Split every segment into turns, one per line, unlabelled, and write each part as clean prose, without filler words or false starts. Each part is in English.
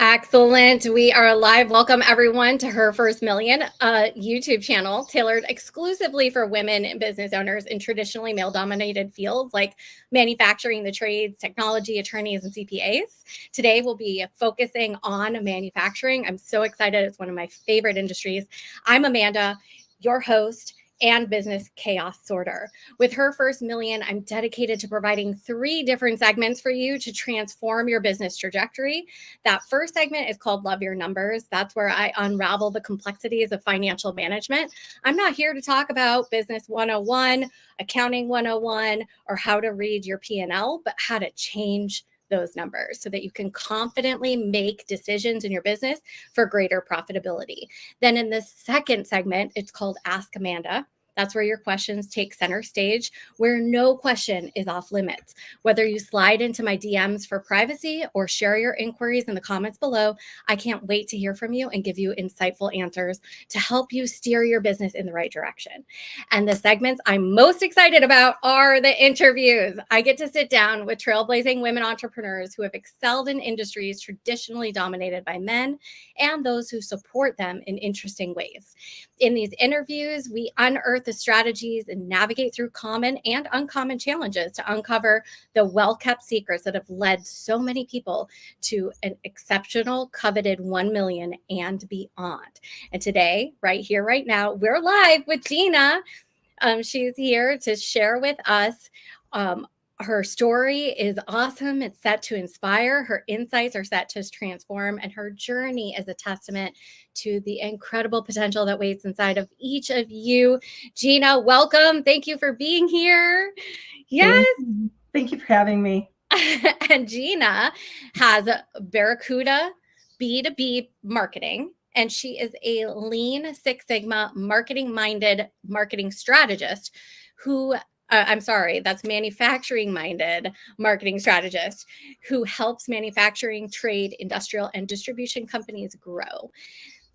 Excellent. We are live. Welcome everyone to Her First Million, a YouTube channel tailored exclusively for women and business owners in traditionally male-dominated fields like manufacturing, the trades, technology, attorneys, and CPAs. Today we'll be focusing on manufacturing. I'm so excited. It's one of my favorite industries. I'm Amanda, your host and business chaos sorter. With Her First Million, I'm dedicated to providing 3 different segments for you to transform your business trajectory. That first segment is called Love Your Numbers. That's where I unravel the complexities of financial management. I'm not here to talk about business 101, accounting 101, or how to read your P&L, but how to change those numbers so that you can confidently make decisions in your business for greater profitability. Then in the second segment, it's called Ask Amanda. That's where your questions take center stage, where no question is off limits. Whether you slide into my DMs for privacy or share your inquiries in the comments below, I can't wait to hear from you and give you insightful answers to help you steer your business in the right direction. And the segments I'm most excited about are the interviews. I get to sit down with trailblazing women entrepreneurs who have excelled in industries traditionally dominated by men and those who support them in interesting ways. In these interviews, we unearth the strategies and navigate through common and uncommon challenges to uncover the well-kept secrets that have led so many people to an exceptional, coveted 1 million and beyond. And today, right here, right now, we're live with Gina. She's here to share with us. Her story is awesome. It's set to inspire. Her insights are set to transform, and her journey is a testament to the incredible potential that waits inside of each of you. Gina, welcome. Thank you for being here. Yes.
Thank you for having me.
And Gina has Barracuda B2B Marketing, and she is a Lean Six Sigma marketing-minded marketing strategist who that's manufacturing-minded marketing strategist who helps manufacturing, trade, industrial, and distribution companies grow.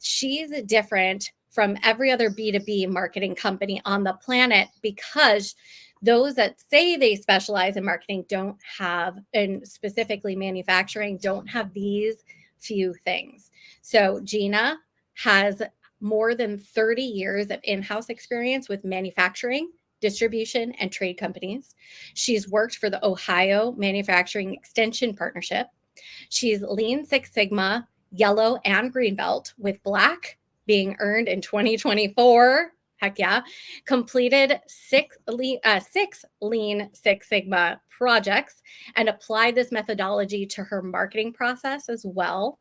She's different from every other B2B marketing company on the planet because those that say they specialize in marketing don't have, and specifically manufacturing, don't have these few things. So Gina has more than 30 years of in-house experience with manufacturing, distribution, and trade companies. She's worked for the Ohio Manufacturing Extension Partnership. She's Lean Six Sigma, Yellow, and Green Belt, with Black being earned in 2024. Heck yeah. Completed six Lean Six Sigma projects and applied this methodology to her marketing process as well.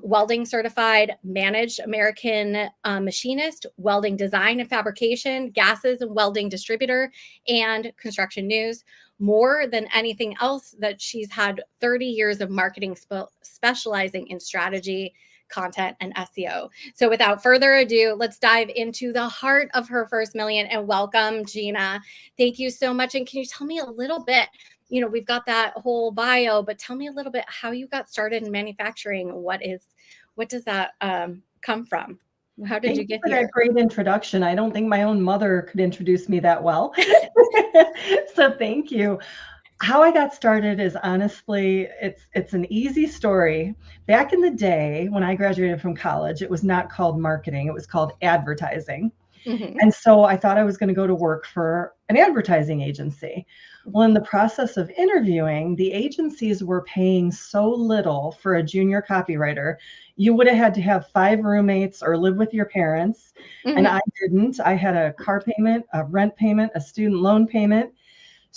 Welding certified, managed American Machinist, Welding Design and Fabrication, Gases and Welding Distributor, and Construction News. More than anything else, that she's had 30 years of marketing specializing in strategy, content, and SEO. So without further ado, let's dive into the heart of Her First Million, and welcome, Gina. Thank you so much. And can you tell me a little bit, we've got that whole bio, but tell me a little bit how you got started in manufacturing. What does that come from? How did you get here?
Thank you for that great introduction. I don't think my own mother could introduce me that well. So thank you. How I got started is honestly, it's an easy story. Back in the day, when I graduated from college, it was not called marketing, it was called advertising. Mm-hmm. And so I thought I was going to go to work for an advertising agency. Well, in the process of interviewing, the agencies were paying so little for a junior copywriter. You would have had to have 5 roommates or live with your parents. Mm-hmm. And I didn't. I had a car payment, a rent payment, a student loan payment.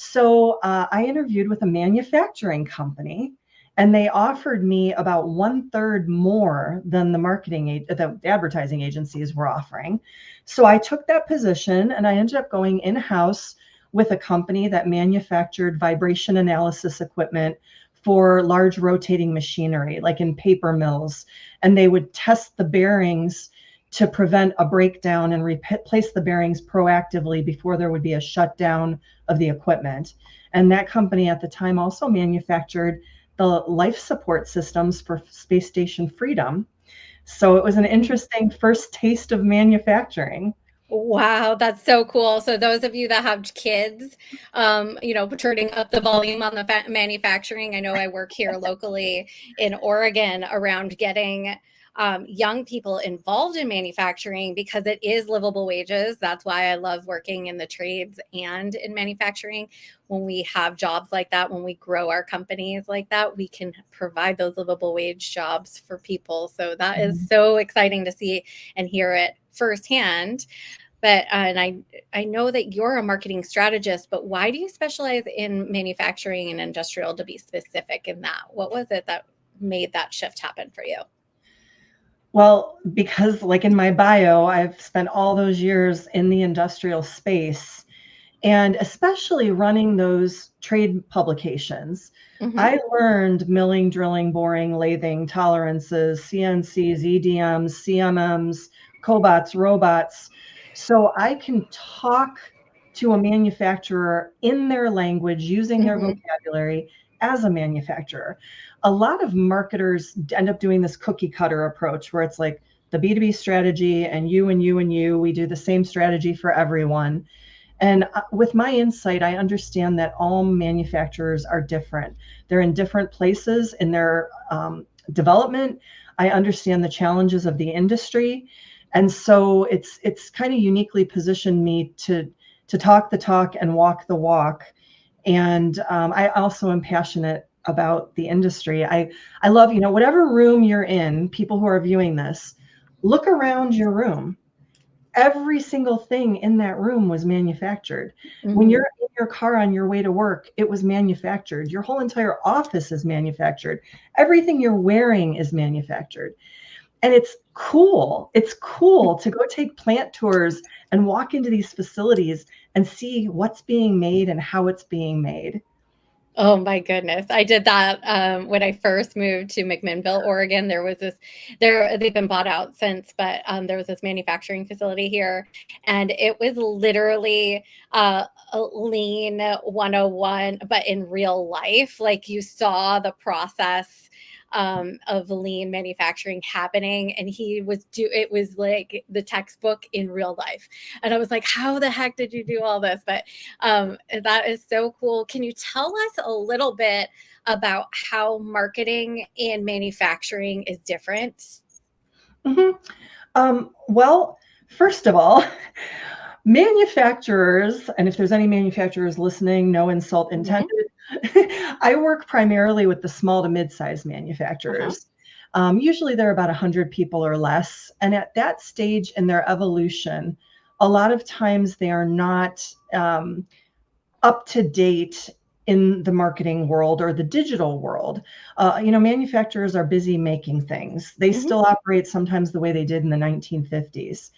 So I interviewed with a manufacturing company, and they offered me about 1/3 more than the advertising agencies were offering. So I took that position, and I ended up going in-house with a company that manufactured vibration analysis equipment for large rotating machinery, like in paper mills. And they would test the bearings to prevent a breakdown and replace the bearings proactively before there would be a shutdown of the equipment. And that company at the time also manufactured the life support systems for Space Station Freedom. So it was an interesting first taste of manufacturing.
Wow, that's so cool. So those of you that have kids, turning up the volume on the manufacturing. I know I work here locally in Oregon around getting young people involved in manufacturing because it is livable wages. That's why I love working in the trades and in manufacturing. When we have jobs like that, when we grow our companies like that, we can provide those livable wage jobs for people. So that is
Mhm.
so exciting to see and hear it firsthand. But and I know that you're a marketing strategist, but why do you specialize in manufacturing and industrial, to be specific in that? What was it that made that shift happen for you?
Well, because like in my bio, I've spent all those years in the industrial space and especially running those trade publications.
Hmm.
I learned milling, drilling, boring, lathing, tolerances, CNCs, EDMs, CMMs, cobots, robots. So I can talk to a manufacturer in their language using their
Hmm.
vocabulary as a manufacturer. A lot of marketers end up doing this cookie cutter approach where it's like the B2B strategy and you and you and you, we do the same strategy for everyone. And with my insight, I understand that all manufacturers are different. They're in different places in their development. I understand the challenges of the industry, and so it's kind of uniquely positioned me to talk the talk and walk the walk. And I also am passionate about the industry. I love, whatever room you're in, people who are viewing this, look around your room. Every single thing in that room was manufactured. When
Hmm.
you're in your car on your way to work, it was manufactured. Your whole entire office is manufactured. Everything you're wearing is manufactured. And it's cool. It's cool to go take plant tours and walk into these facilities and see what's being made and how it's being made.
Oh my goodness. I did that when I first moved to McMinnville, Oregon. There was they've been bought out since, but there was this manufacturing facility here. And it was literally a lean 101, but in real life. Like you saw the process of lean manufacturing happening. And it was like the textbook in real life. And I was like, how the heck did you do all this? But that is so cool. Can you tell us a little bit about how marketing and manufacturing is different?
Mhm. Well, first of all, manufacturers, and if there's any manufacturers listening, no insult
Hmm.
intended. I work primarily with the small to mid-sized
Uh-huh.
manufacturers. Usually they're about 100 people or less. And at that stage in their evolution, a lot of times they are not up to date in the marketing world or the digital world. Manufacturers are busy making things. They
Hmm.
still operate sometimes the way they did in the 1950s.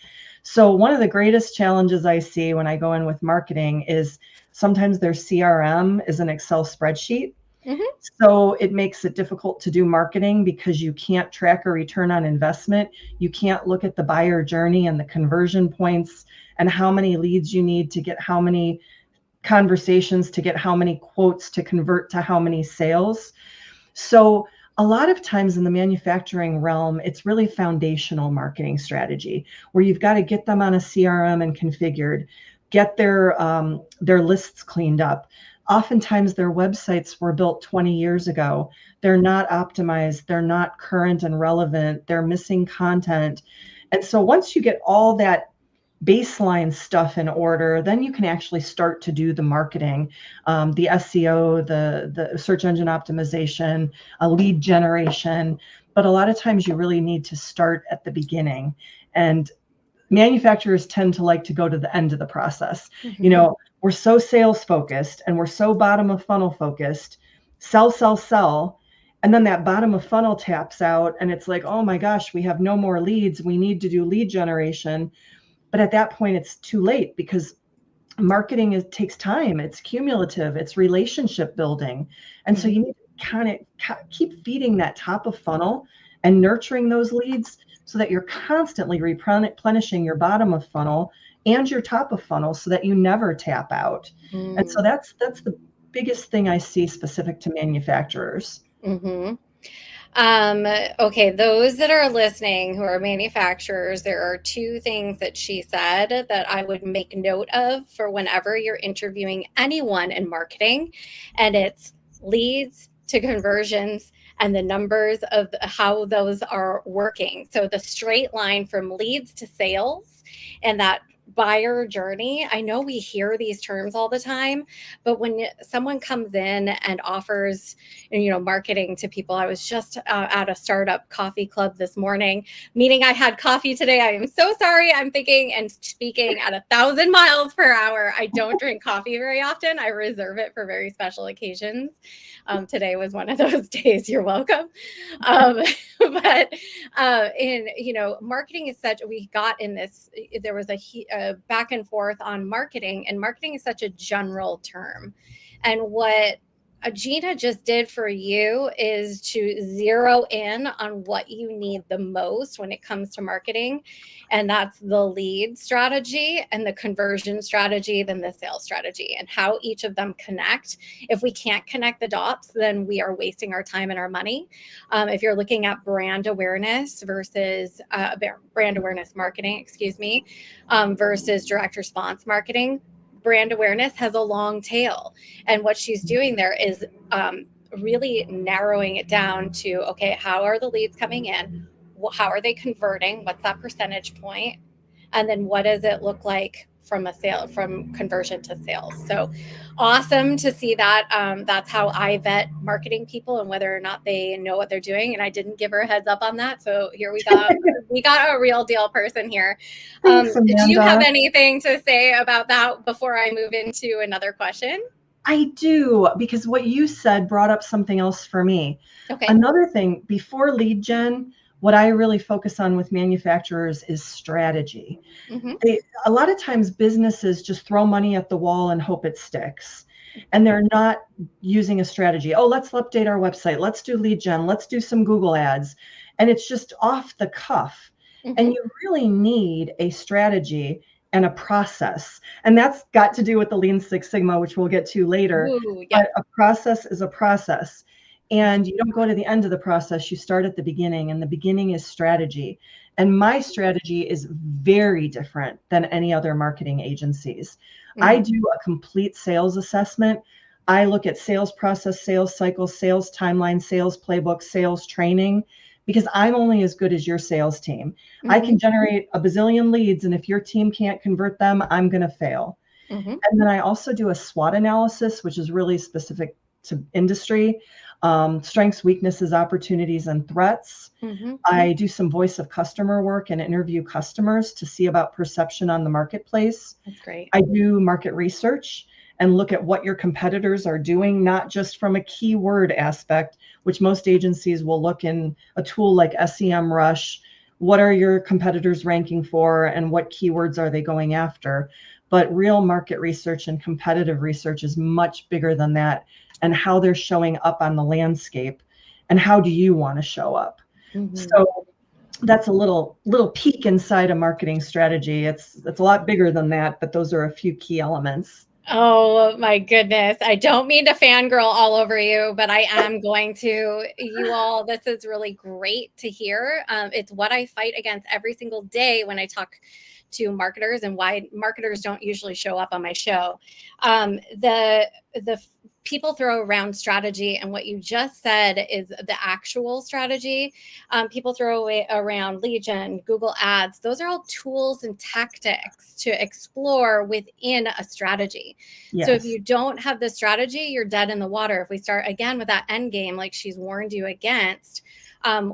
So one of the greatest challenges I see when I go in with marketing is sometimes their CRM is an Excel spreadsheet.
Hmm.
So it makes it difficult to do marketing because you can't track a return on investment. You can't look at the buyer journey and the conversion points and how many leads you need to get how many conversations to get how many quotes to convert to how many sales. So a lot of times in the manufacturing realm, it's really foundational marketing strategy where you've got to get them on a CRM and configured, get their lists cleaned up. Oftentimes their websites were built 20 years ago. They're not optimized. They're not current and relevant. They're missing content. And so once you get all that baseline stuff in order, then you can actually start to do the marketing, the SEO, the search engine optimization, lead generation. But a lot of times you really need to start at the beginning. And manufacturers tend to like to go to the end of the process.
Hmm.
We're so sales focused and we're so bottom of funnel focused, sell, sell, sell. And then that bottom of funnel taps out and it's like, oh my gosh, we have no more leads. We need to do lead generation. But at that point, it's too late because takes time. It's cumulative. It's relationship building, and so
Hmm.
you need to kind of keep feeding that top of funnel and nurturing those leads so that you're constantly replenishing your bottom of funnel and your top of funnel so that you never tap out. And so that's the biggest thing I see specific to manufacturers.
Hmm. Okay, those that are listening who are manufacturers, there are two things that she said that I would make note of for whenever you're interviewing anyone in marketing, and it's leads to conversions and the numbers of how those are working. So the straight line from leads to sales and that buyer journey. I know we hear these terms all the time, but when someone comes in and offers, marketing to people. I was just at a startup coffee club this morning, meaning I had coffee today. I am so sorry. I'm thinking and speaking at 1,000 miles per hour. I don't drink coffee very often. I reserve it for very special occasions. Today was one of those days. You're welcome. But marketing is such, we got in this, there was a back and forth on marketing, and marketing is such a general term. And what Gina just did for you is to zero in on what you need the most when it comes to marketing. And that's the lead strategy and the conversion strategy, then the sales strategy, and how each of them connect. If we can't connect the dots, then we are wasting our time and our money. If you're looking at brand awareness versus brand awareness marketing, versus direct response marketing, brand awareness has a long tail. And what she's doing there is really narrowing it down to, okay, how are the leads coming in? How are they converting? What's that percentage point? And then what does it look like from conversion to sales? So awesome to see that. That's how I vet marketing people and whether or not they know what they're doing. And I didn't give her a heads up on that. So here we got a real deal person here.
Thanks,
Do you have
Amanda.
anything to say about that before I move into another question?
I do, because what you said brought up something else for me.
Okay.
Another thing, before lead gen, what I really focus on with manufacturers is strategy.
Mm-hmm.
A lot of times businesses just throw money at the wall and hope it sticks. And they're not using a strategy. Oh, let's update our website. Let's do lead gen. Let's do some Google ads. And it's just off the cuff.
Mm-hmm.
And you really need a strategy and a process. And that's got to do with the Lean Six Sigma, which we'll get to later.
Ooh, yeah.
But a process is a process. And you don't go to the end of the process, you start at the beginning, and the beginning is strategy. And my strategy is very different than any other marketing agencies.
Mm-hmm.
I do a complete sales assessment. I look at sales process, sales cycles, sales timeline, sales playbook, sales training, because I'm only as good as your sales team.
Mm-hmm.
I can generate a bazillion leads, and if your team can't convert them, I'm going to fail.
Mm-hmm.
And then I also do a SWOT analysis, which is really specific to industry. Strengths, weaknesses, opportunities, and threats.
Mm-hmm.
I do some voice of customer work and interview customers to see about perception on the marketplace.
That's great.
I do market research and look at what your competitors are doing, not just from a keyword aspect, which most agencies will look in a tool like SEMrush. What are your competitors ranking for and what keywords are they going after? But real market research and competitive research is much bigger than that, and how they're showing up on the landscape and how do you want to show up.
Mm-hmm.
So that's a little peek inside a marketing strategy. It's a lot bigger than that, but those are a few key elements.
Oh my goodness. I don't mean to fangirl all over you, but I am going to. You all, this is really great to hear. It's what I fight against every single day when I talk to marketers, and why marketers don't usually show up on my show. The people throw around strategy, and what you just said is the actual strategy. People throw around lead gen, Google ads. Those are all tools and tactics to explore within a strategy.
Yes.
So if you don't have the strategy, you're dead in the water. If we start again with that end game, like she's warned you against,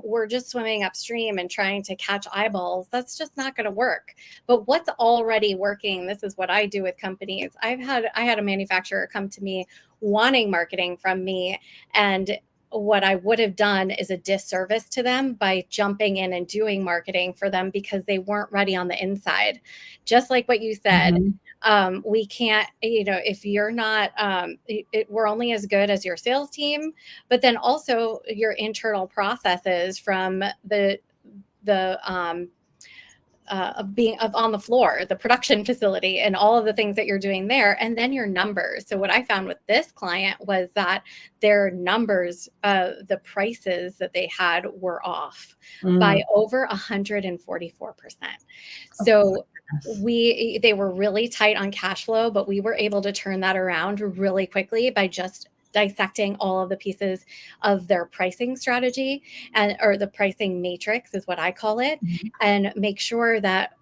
we're just swimming upstream and trying to catch eyeballs. That's just not going to work. But what's already working, this is what I do with companies. I had a manufacturer come to me wanting marketing from me, and what I would have done is a disservice to them by jumping in and doing marketing for them because they weren't ready on the inside. Just like what you said, we can't, if you're not, we're only as good as your sales team, but then also your internal processes from the on the floor, the production facility, and all of the things that you're doing there, and then your numbers. So what I found with this client was that their numbers, the prices that they had were off by over 144%. So they were really tight on cash flow, but we were able to turn that around really quickly by just dissecting all of the pieces of their pricing strategy or the pricing matrix is what I call it, and make sure that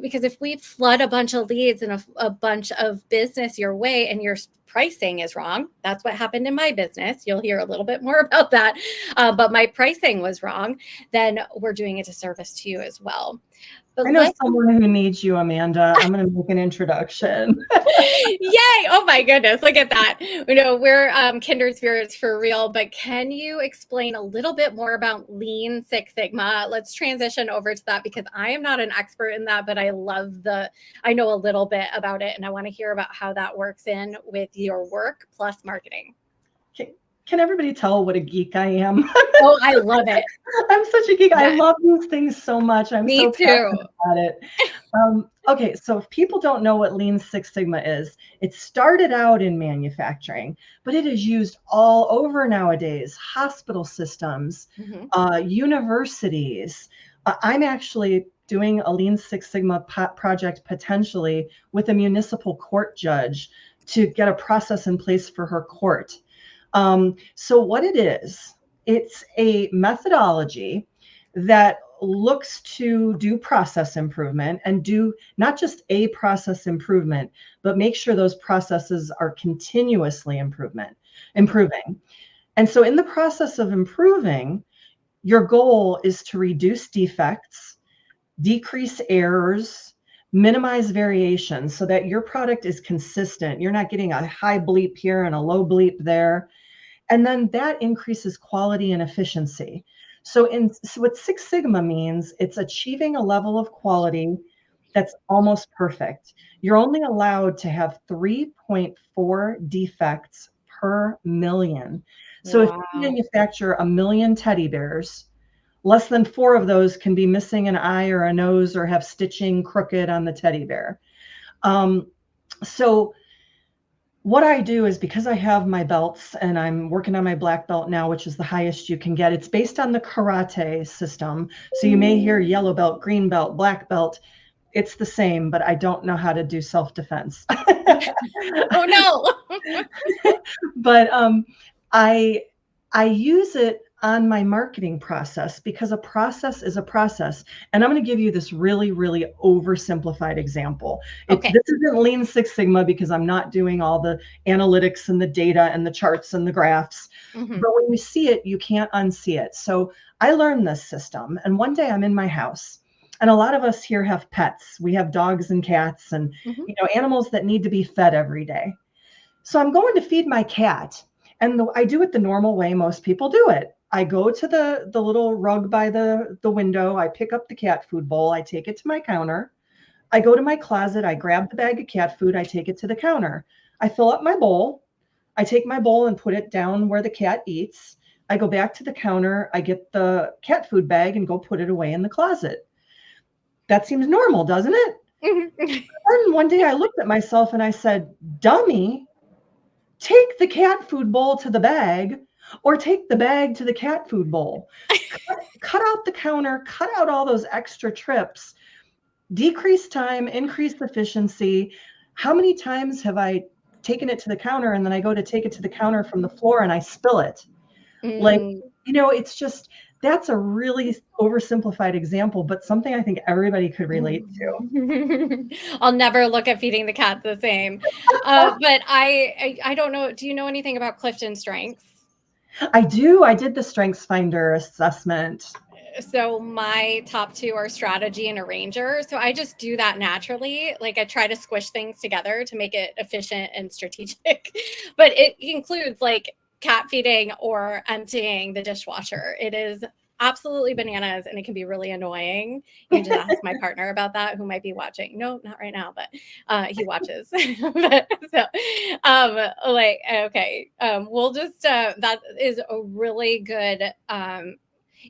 because if we flood a bunch of leads and a bunch of business your way and your pricing is wrong, that's what happened in my business. You'll hear a little bit more about that. But my pricing was wrong, then we're doing a disservice to you as well. But
I know someone who needs you, Amanda. I'm going to make an introduction.
Yay! Oh my goodness, look at that. We're kindred spirits for real, but can you explain a little bit more about Lean Six Sigma? Let's transition over to that because I am not an expert in that, but I know a little bit about it and I want to hear about how that works in with your work plus marketing.
Can everybody tell what a geek I am?
Oh, I love it.
I'm such a geek. Yeah. I love these things so much. I'm
Me
so
too.
passionate about it. Okay, so if people don't know what Lean Six Sigma is, it started out in manufacturing, but it is used all over nowadays, hospital systems, universities. I'm actually doing a Lean Six Sigma project potentially with a municipal court judge to get a process in place for her court. So what it is, it's a methodology that looks to do process improvement and do not just a process improvement, but make sure those processes are continuously improving. And so in the process of improving, your goal is to reduce defects, decrease errors, minimize variation so that your product is consistent. You're not getting a high bleep here and a low bleep there. And then that increases quality and efficiency. So what Six Sigma means, it's achieving a level of quality that's almost perfect. You're only allowed to have 3.4 defects per million. So if you manufacture 1 million teddy bears, less than 4 of those can be missing an eye or a nose or have stitching crooked on the teddy bear. So what I do is, because I have my belts and I'm working on my black belt now, which is the highest you can get, it's based on the karate system. So you may hear yellow belt, green belt, black belt. It's the same, but I don't know how to do self-defense.
Oh no.
But I use it on my marketing process because a process is a process. And I'm going to give you this really, really oversimplified example.
Okay.
This isn't Lean Six Sigma because I'm not doing all the analytics and the data and the charts and the graphs. But when you see it, you can't unsee it. So I learned this system. And one day I'm in my house. And a lot of us here have pets. We have dogs and cats and animals that need to be fed every day. So I'm going to feed my cat. And I do it the normal way most people do it. I go to the little rug by the window. I pick up the cat food bowl. I take it to my counter. I go to my closet. I grab the bag of cat food. I take it to the counter. I fill up my bowl. I take my bowl and put it down where the cat eats. I go back to the counter. I get the cat food bag and go put it away in the closet. That seems normal, doesn't it? Then one day I looked at myself and I said, dummy, take the cat food bowl to the bag or take the bag to the cat food bowl. Cut out the counter, cut out all those extra trips, decrease time, increase efficiency. How many times have I taken it to the counter and then I go to take it to the counter from the floor and I spill it? Like, it's just, that's a really oversimplified example, but something I think everybody could relate to.
I'll never look at feeding the cat the same. But I don't know. Do you know anything about Clifton Strengths?
I do. I did the Strengths Finder assessment.
So my top 2 are strategy and arranger. So I just do that naturally. Like I try to squish things together to make it efficient and strategic. But it includes like cat feeding or emptying the dishwasher. It is absolutely bananas and it can be really annoying. You can just ask my partner about that, who might be watching. No, not right now, but he watches. We'll just that is a really good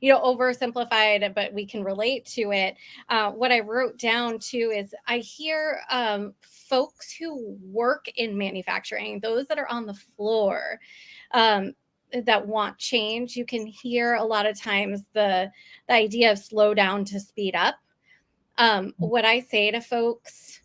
oversimplified, but we can relate to it. What I wrote down too is I hear folks who work in manufacturing, those that are on the floor, that want change. You can hear a lot of times the idea of slow down to speed up. What I say to folks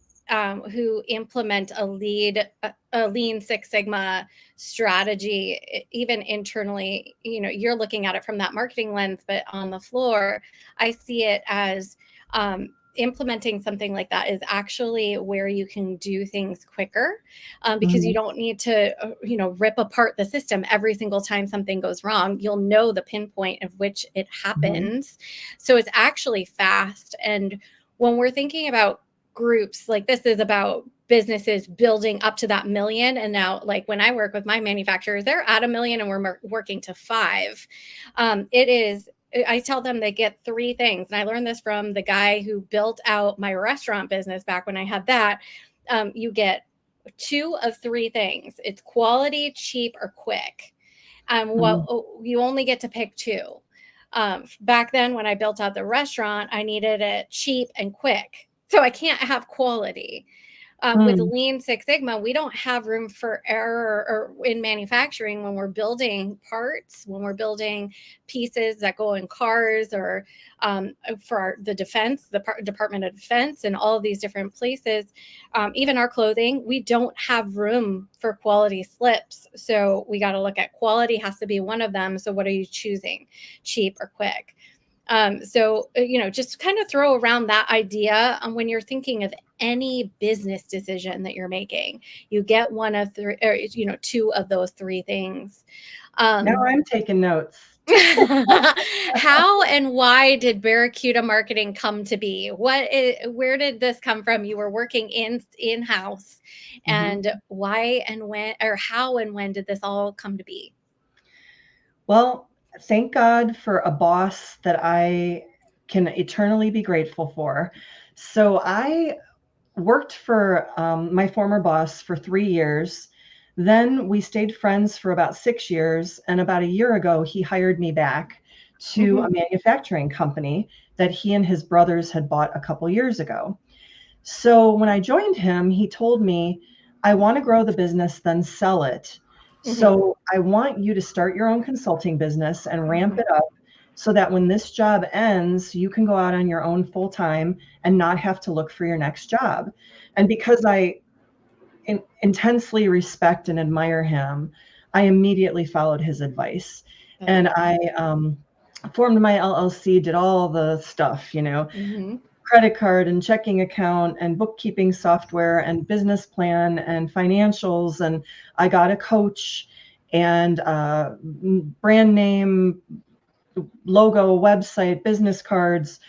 who implement a Lean Six Sigma strategy, even internally, you're looking at it from that marketing lens, but on the floor, I see it as implementing something like that is actually where you can do things quicker, because you don't need to, rip apart the system every single time something goes wrong. You'll know the pinpoint of which it happens. So it's actually fast. And when we're thinking about groups, like this is about businesses building up to that million. And now, like when I work with my manufacturers, they're at $1 million and we're working to 5. I tell them they get 3 things. And I learned this from the guy who built out my restaurant business back when I had that. You get 2 of 3 things. It's quality, cheap, or quick. You only get to pick 2. Back then when I built out the restaurant, I needed it cheap and quick. So I can't have quality. With Lean Six Sigma, we don't have room for error or in manufacturing when we're building parts, when we're building pieces that go in cars, or for the defense, the Department of Defense, and all of these different places. Even our clothing, we don't have room for quality slips. So we got to look at quality has to be one of them. So what are you choosing, cheap or quick? So, just kind of throw around that idea when you're thinking of any business decision that you're making. You get 1 of 3, or 2 of those 3 things.
Now I'm taking notes.
How and why did Barracuda Marketing come to be? Where did this come from? You were working in-house, and why and when, or how and when did this all come to be?
Well, thank God for a boss that I can eternally be grateful for. So I worked for my former boss for 3 years. Then we stayed friends for about 6 years. And about a year ago, he hired me back to a manufacturing company that he and his brothers had bought a couple years ago. So when I joined him, he told me, I want to grow the business, then sell it. So I want you to start your own consulting business and ramp it up so that when this job ends, you can go out on your own full time and not have to look for your next job. And because I intensely respect and admire him, I immediately followed his advice. And I formed my LLC, did all the stuff, credit card and checking account and bookkeeping software and business plan and financials. And I got a coach and brand name, logo, website, business cards.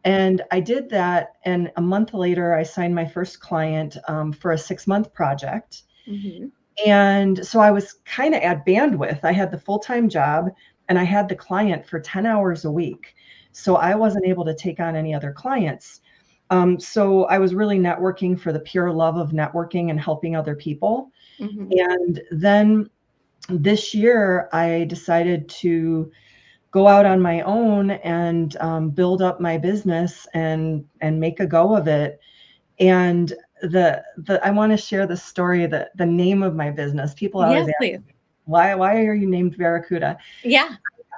And I did that. And a month later, I signed my first client for a 6-month project. And so I was kind of at bandwidth. I had the full-time job and I had the client for 10 hours a week. So I wasn't able to take on any other clients. So I was really networking for the pure love of networking and helping other people. And then this year, I decided to go out on my own and build up my business and make a go of it. And I want to share the story, the name of my business. People always ask,
please.
Why are you named Barracuda?
Yeah.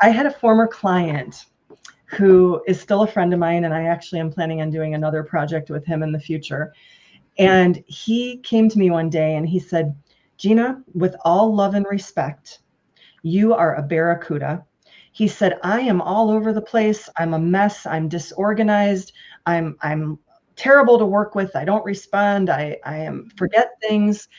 I had a former client who is still a friend of mine, and I actually am planning on doing another project with him in the future. And he came to me one day and he said, Gina, with all love and respect, you are a Barracuda. He said, I am all over the place. I'm a mess. I'm disorganized. I'm terrible to work with. I don't respond. I forget things.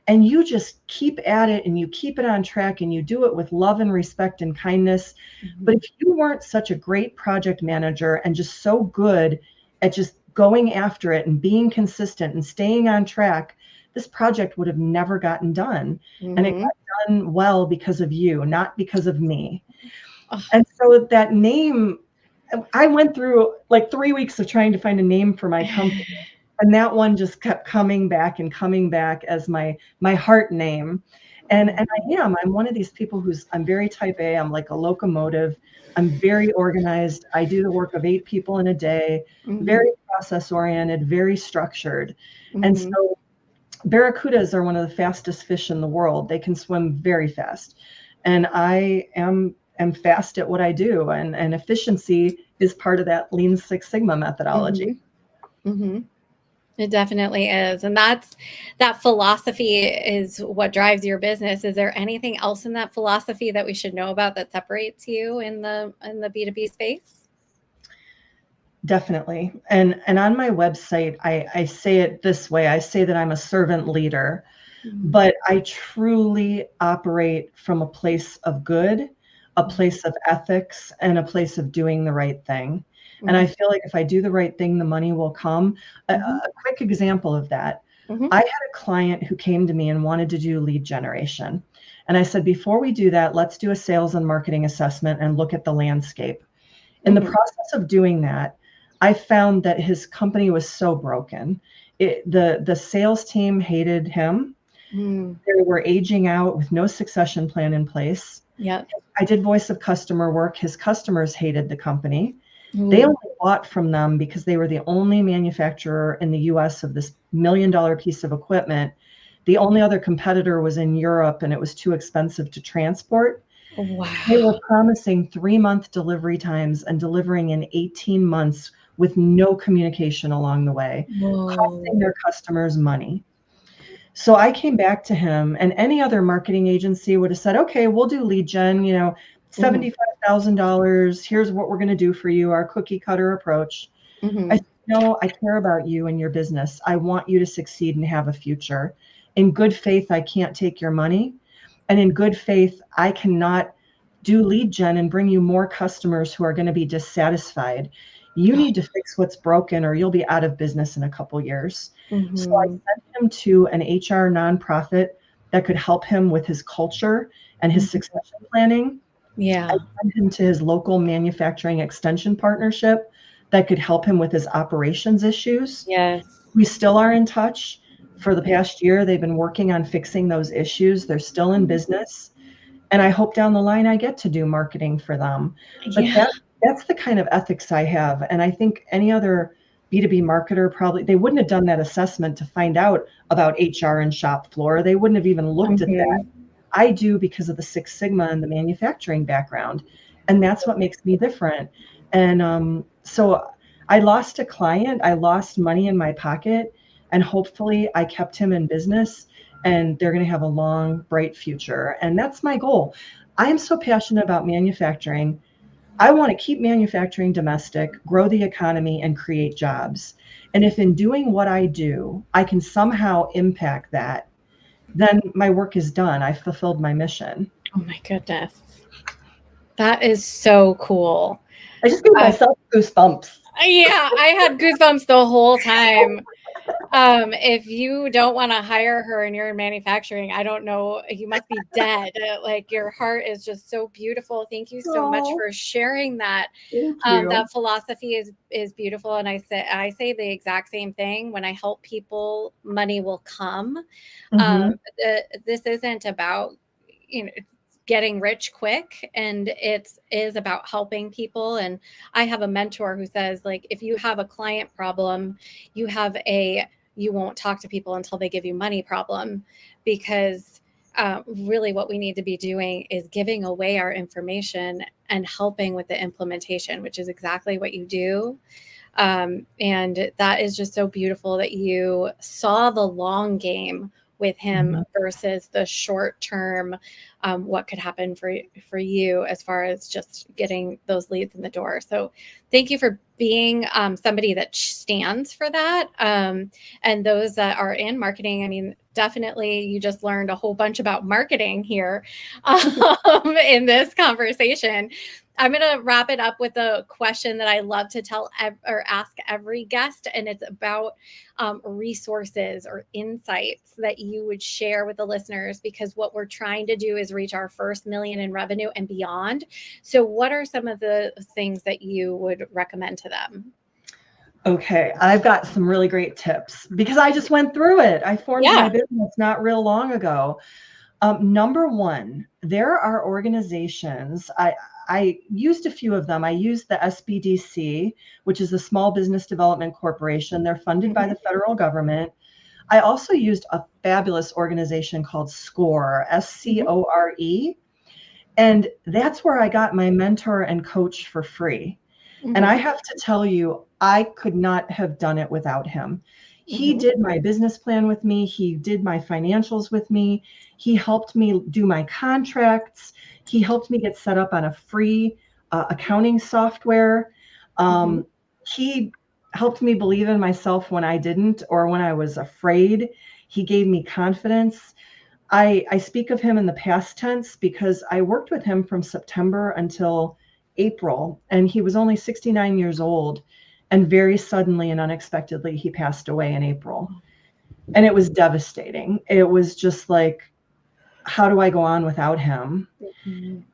And you just keep at it and you keep it on track and you do it with love and respect and kindness. But if you weren't such a great project manager and just so good at just going after it and being consistent and staying on track, this project would have never gotten done. And it got done well because of you, not because of me. And so that name, I went through like 3 weeks of trying to find a name for my company. And that one just kept coming back as my heart name. And I'm one of these people I'm very type A. I'm like a locomotive. I'm very organized. I do the work of 8 people in a day, very process oriented, very structured. And so barracudas are one of the fastest fish in the world. They can swim very fast. And I am fast at what I do. And efficiency is part of that Lean Six Sigma methodology.
It definitely is. And that philosophy is what drives your business. Is there anything else in that philosophy that we should know about that separates you in the B2B space?
Definitely. And on my website, I say it this way. I say that I'm a servant leader, but I truly operate from a place of good, a place of ethics, and a place of doing the right thing. And I feel like if I do the right thing, the money will come. A quick example of that. I had a client who came to me and wanted to do lead generation. And I said, before we do that, let's do a sales and marketing assessment and look at the landscape. In the process of doing that, I found that his company was so broken. The sales team hated him. They were aging out with no succession plan in place.
Yeah.
I did voice of customer work. His customers hated the company. They only bought from them because they were the only manufacturer in the US of this $1 million piece of equipment. The only other competitor was in Europe, and it was too expensive to transport.
Wow.
They were promising 3-month delivery times and delivering in 18 months with no communication along the way, costing their customers money. So I came back to him, and any other marketing agency would have said, okay, we'll do lead gen, $75,000. Here's what we're going to do for you, our cookie cutter approach. I said, no, I care about you and your business. I want you to succeed and have a future. In good faith, I can't take your money. And in good faith, I cannot do lead gen and bring you more customers who are going to be dissatisfied. You need to fix what's broken or you'll be out of business in a couple years. So I sent him to an HR nonprofit that could help him with his culture and his succession planning.
Yeah.
I sent him to his local manufacturing extension partnership that could help him with his operations issues.
Yes.
We still are in touch. For the past year, they've been working on fixing those issues. They're still in business. And I hope down the line I get to do marketing for them. But that's the kind of ethics I have. And I think any other B2B marketer probably, they wouldn't have done that assessment to find out about HR and shop floor. They wouldn't have even looked at that. I do because of the Six Sigma and the manufacturing background. And that's what makes me different. And so I lost a client. I lost money in my pocket. And hopefully I kept him in business. And they're going to have a long, bright future. And that's my goal. I am so passionate about manufacturing. I want to keep manufacturing domestic, grow the economy, and create jobs. And if in doing what I do, I can somehow impact that, then my work is done. I fulfilled my mission.
Oh my goodness. That is so cool.
I just gave myself goosebumps.
Yeah, I had goosebumps the whole time. If you don't want to hire her and you're in manufacturing, I don't know, you must be dead. Like, your heart is just so beautiful. Thank you so much for sharing that. That philosophy is beautiful. And I say the exact same thing. When I help people, money will come. This isn't about, getting rich quick, and it is about helping people. And I have a mentor who says, like, if you have a client problem, you won't talk to people until they give you money problem, because really what we need to be doing is giving away our information and helping with the implementation, which is exactly what you do. And that is just so beautiful that you saw the long game with him versus the short term, what could happen for you as far as just getting those leads in the door. So thank you for being somebody that stands for that. And those that are in marketing, I mean, definitely you just learned a whole bunch about marketing here in this conversation. I'm going to wrap it up with a question that I love to ask every guest, and it's about resources or insights that you would share with the listeners, because what we're trying to do is reach our first million in revenue and beyond. So what are some of the things that you would recommend to them?
Okay, I've got some really great tips because I just went through it. I formed my business not real long ago. Number one, there are organizations. I used a few of them. I used the SBDC, which is the Small Business Development Corporation. They're funded by the federal government. I also used a fabulous organization called SCORE, SCORE. And that's where I got my mentor and coach for free. And I have to tell you, I could not have done it without him. He did my business plan with me. He did my financials with me. He helped me do my contracts. He helped me get set up on a free accounting software. He helped me believe in myself when I didn't, or when I was afraid. He gave me confidence. I speak of him in the past tense because I worked with him from September until April, and he was only 69 years old. And very suddenly and unexpectedly, he passed away in April. And it was devastating. It was just like, how do I go on without him?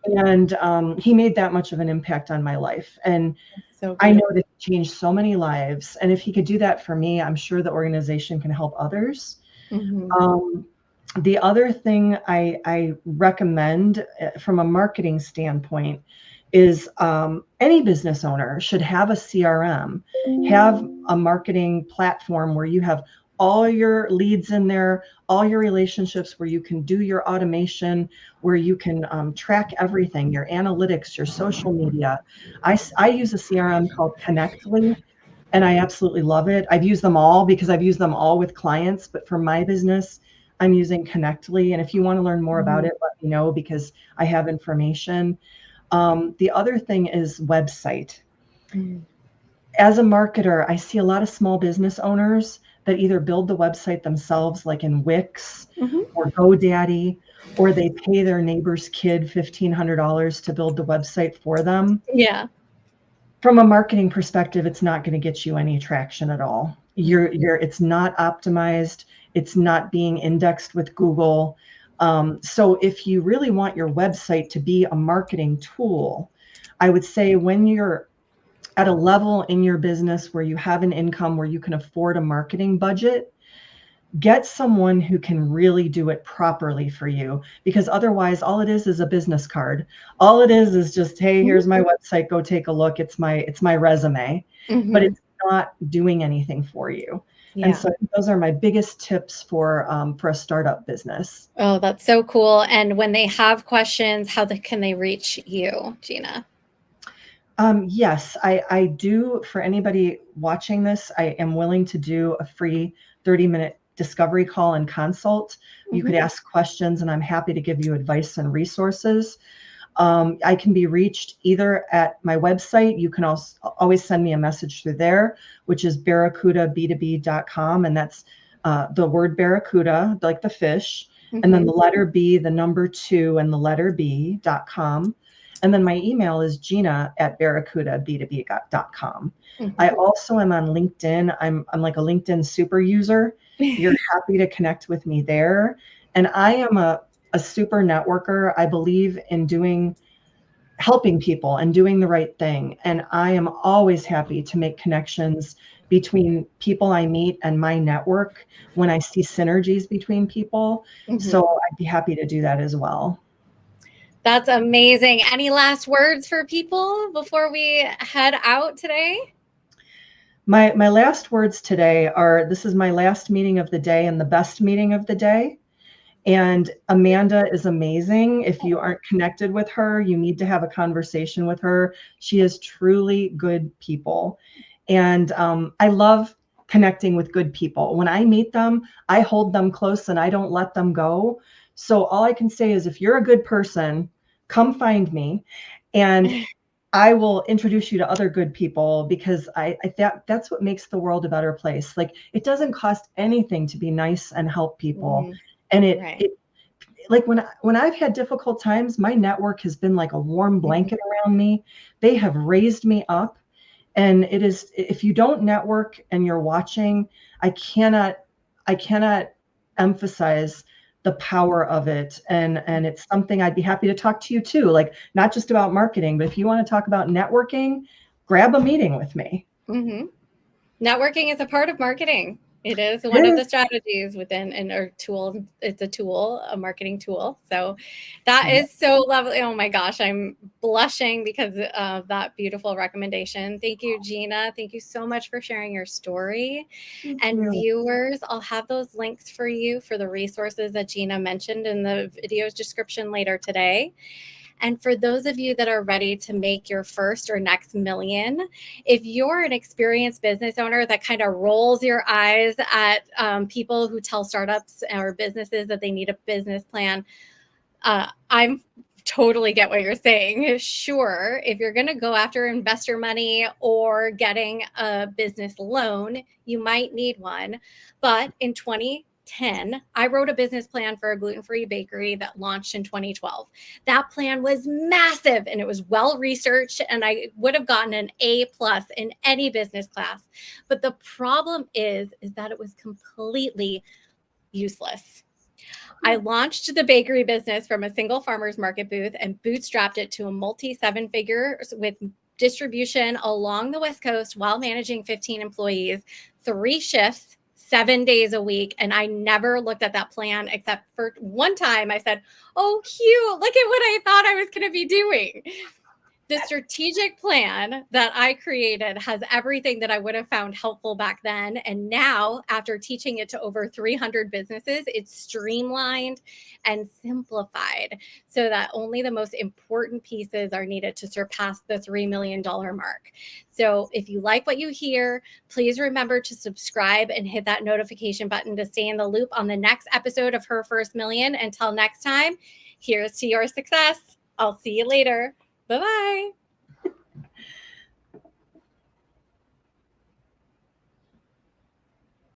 And he made that much of an impact on my life. And I know that he changed so many lives. And if he could do that for me, I'm sure the organization can help others. The other thing I recommend from a marketing standpoint is any business owner should have a CRM, have a marketing platform where you have all your leads in there, all your relationships, where you can do your automation, where you can track everything, your analytics, your social media. I use a CRM called Connectly, and I absolutely love it. I've used them all because I've used them all with clients, but for my business, I'm using Connectly. And if you want to learn more about it, let me know because I have information. The other thing is website. As a marketer, I see a lot of small business owners that either build the website themselves, like in Wix or GoDaddy, or they pay their neighbor's kid $1,500 to build the website for them.
Yeah.
From a marketing perspective, it's not going to get you any traction at all. It's not optimized. It's not being indexed with Google. So if you really want your website to be a marketing tool, I would say when you're at a level in your business where you have an income where you can afford a marketing budget, get someone who can really do it properly for you, because otherwise all it is a business card. All it is just, hey, here's my website, go take a look. It's my resume, but it's not doing anything for you. Yeah. And so those are my biggest tips for a startup business.
Oh, that's so cool. And when they have questions, can they reach you, Gina?
Yes, I do. For anybody watching this, I am willing to do a free 30-minute discovery call and consult. You could ask questions and I'm happy to give you advice and resources. I can be reached either at my website. You can also always send me a message through there, which is barracuda b2b.com. And that's the word barracuda, like the fish, and then the letter B, the number 2, and the letter B.com. And then my email is gina@barracudab2b.com. I also am on LinkedIn. I'm like a LinkedIn super user. You're happy to connect with me there. And I am a super networker. I believe in helping people and doing the right thing. And I am always happy to make connections between people I meet and my network when I see synergies between people. So I'd be happy to do that as well.
That's amazing. Any last words for people before we head out today?
My last words today are, this is my last meeting of the day and the best meeting of the day. And Amanda is amazing. If you aren't connected with her, you need to have a conversation with her. She is truly good people. And I love connecting with good people. When I meet them, I hold them close and I don't let them go. So all I can say is, if you're a good person, come find me and I will introduce you to other good people, because that's what makes the world a better place. Like, it doesn't cost anything to be nice and help people. And it like when I've had difficult times, my network has been like a warm blanket around me. They have raised me up. And it is, if you don't network and you're watching, I cannot emphasize the power of it. And it's something I'd be happy to talk to you too, like not just about marketing, but if you want to talk about networking, grab a meeting with me.
Networking is a part of marketing. It is
It
one of the
is.
strategies within and our tool. It's a tool, a marketing tool. So that is so lovely. Oh my gosh, I'm blushing because of that beautiful recommendation. Thank you, Gina. Thank you so much for sharing your story.
Thank
And
you.
viewers, I'll have those links for you for the resources that Gina mentioned in the video's description later today. And for those of you that are ready to make your first or next million, if you're an experienced business owner that kind of rolls your eyes at people who tell startups or businesses that they need a business plan, I'm totally get what you're saying. Sure, if you're going to go after investor money or getting a business loan, you might need one. But in 2010, I wrote a business plan for a gluten-free bakery that launched in 2012. That plan was massive and it was well researched, and I would have gotten an A+ in any business class. But the problem is that it was completely useless. I launched the bakery business from a single farmer's market booth and bootstrapped it to a multi-seven figures with distribution along the West Coast while managing 15 employees, 3 shifts, 7 days a week. And I never looked at that plan except for one time I said, oh, cute, look at what I thought I was going to be doing. The strategic plan that I created has everything that I would have found helpful back then. And now, after teaching it to over 300 businesses, it's streamlined and simplified so that only the most important pieces are needed to surpass the $3 million mark. So if you like what you hear, please remember to subscribe and hit that notification button to stay in the loop on the next episode of Her First Million. Until next time, here's to your success. I'll see you later. Bye-bye.